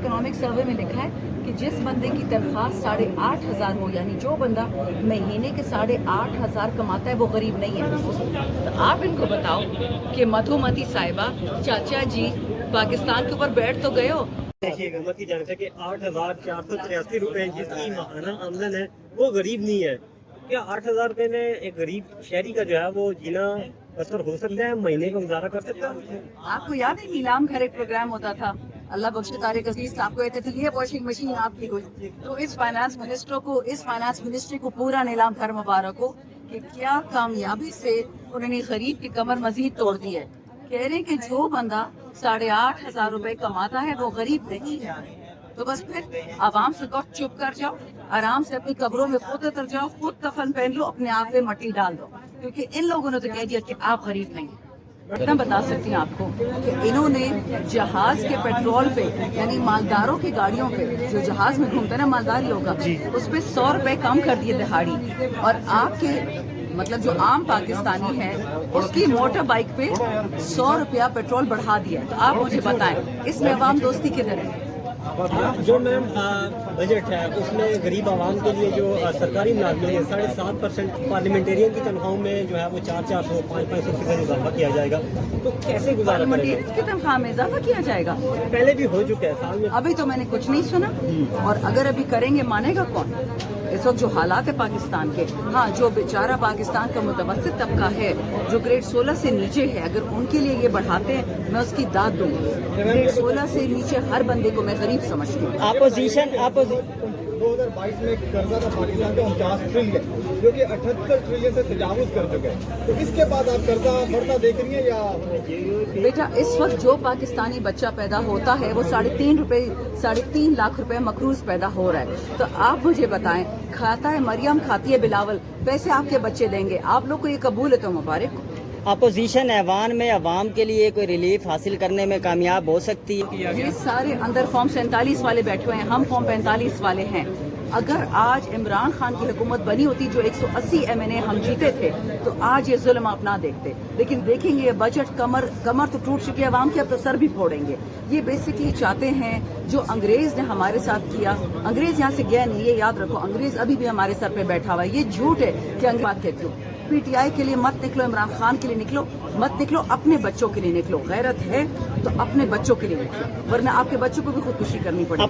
Economic survey में लिखा है कि जिस बंदे की तनख्वाह 8,500 हो, यानी जो बंदा महीने के 8,500 कमाता है वो गरीब नहीं है। तो आप इनको बताओ कि मधुमती साहिबा, चाचा जी पाकिस्तान के ऊपर बैठ तो गए हो। देखिए हुकूमत की जानब है कि 8,483 रुपए जिसकी माहाना आमदन है वो गरीब नहीं है। क्या 8,000 रुपए में एक गरीब शहरी का जो है वो जीना बसर हो सकता है, महीने का गुजारा कर सकता है? आपको याद है नीलाम घर एक प्रोग्राम होता था, अल्लाह बख्शे तारिक अजीज साहब को कहते थे ये वॉशिंग मशीन आपकी हुई। तो इस फाइनेंस मिनिस्ट्री को पूरा नीलाम घर मुबारक हो कि क्या कामयाबी से उन्होंने गरीब की कमर मजीद तोड़ दी है। कह रहे हैं कि जो बंदा 8,500 रुपए कमाता है वो गरीब नहीं है। तो बस फिर आवाम से कहो चुप कर जाओ, आराम से अपनी कब्रों में खुद उतर जाओ, खुद कफन पहन लो, अपने आप पे मट्टी डाल दो, क्योंकि इन लोगों ने तो कह दिया कि आप गरीब नहीं। इतना बता सकती हूँ आपको कि इन्होंने जहाज के पेट्रोल पे, यानी मालदारों की गाड़ियों पे, जो जहाज में घूमता है ना मालदारी होगा, उस पे 100 रुपए कम कर दिए दिहाड़ी, और आपके मतलब जो आम पाकिस्तानी है उसकी मोटर बाइक पे 100 रुपया पेट्रोल बढ़ा दिया। तो आप मुझे बताएं इसमें अवाम दोस्ती किधर है? जो मैम बजट है उसमें गरीब आवाम के लिए जो सरकारी मुलाजमिन है 7.5% पार्लियामेंटेरियन की तनख्वाहों में जो है वो 400-400, 500 फीसद इजाफा किया जाएगा। तो कैसे गुजारा करेंगे? पार्लियामेंटेरियन की तनख्वाह में इजाफा किया जाएगा? पहले भी हो चुका है साल में। अभी तो मैंने कुछ नहीं सुना, और अगर अभी करेंगे मानेगा कौन? इस वक्त जो हालात है पाकिस्तान के, हाँ जो बेचारा पाकिस्तान का मुतवस्सित तबका है जो ग्रेड 16 से नीचे है, अगर उनके लिए ये बढ़ाते हैं मैं उसकी दाद दूंगी। ग्रेड 16 से नीचे हर बंदे को मैं गरीब समझती हूँ। 2022 में कर्जा था पाकिस्तान का 49 ट्रिलियन, जो कि 78 ट्रिलियन से तजावुज कर चुके हैं। तो इसके बाद आप कर्जा बढ़ता देख रही है या? बेटा इस वक्त जो पाकिस्तानी बच्चा पैदा होता है वो 3.5 लाख रुपए मकरूज पैदा हो रहा है। तो आप मुझे बताएं, खाता है मरियम खाती है बिलावल, पैसे आपके बच्चे देंगे, आप लोग को ये कबूल है तो मुबारक। अपोजिशन ऐवान में अवाम के लिए कोई रिलीफ हासिल करने में कामयाब हो सकती है? ये सारे अंदर फॉर्म 47 वाले बैठे हुए हैं, हम फॉर्म 45 वाले हैं। अगर आज इमरान खान की हुकूमत बनी होती जो 180 MNA हम जीते थे तो आज ये जुल्म आप ना देखते। लेकिन देखेंगे ये बजट कमर तो टूट चुकी है अवाम की, अब तो सर भी फोड़ेंगे। ये बेसिकली चाहते हैं जो अंग्रेज ने हमारे साथ किया, अंग्रेज यहाँ से गया नहीं, ये याद रखो, अंग्रेज अभी भी हमारे सर पे बैठा हुआ है। ये झूठ है कि अंग्रेज बात कहती हूँ। PTI के लिए मत निकलो, इमरान खान के लिए निकलो, मत निकलो, अपने बच्चों के लिए निकलो। गैरत है तो अपने बच्चों के लिए निकलो, वरना आपके बच्चों को भी खुदकुशी करनी पड़ेगी।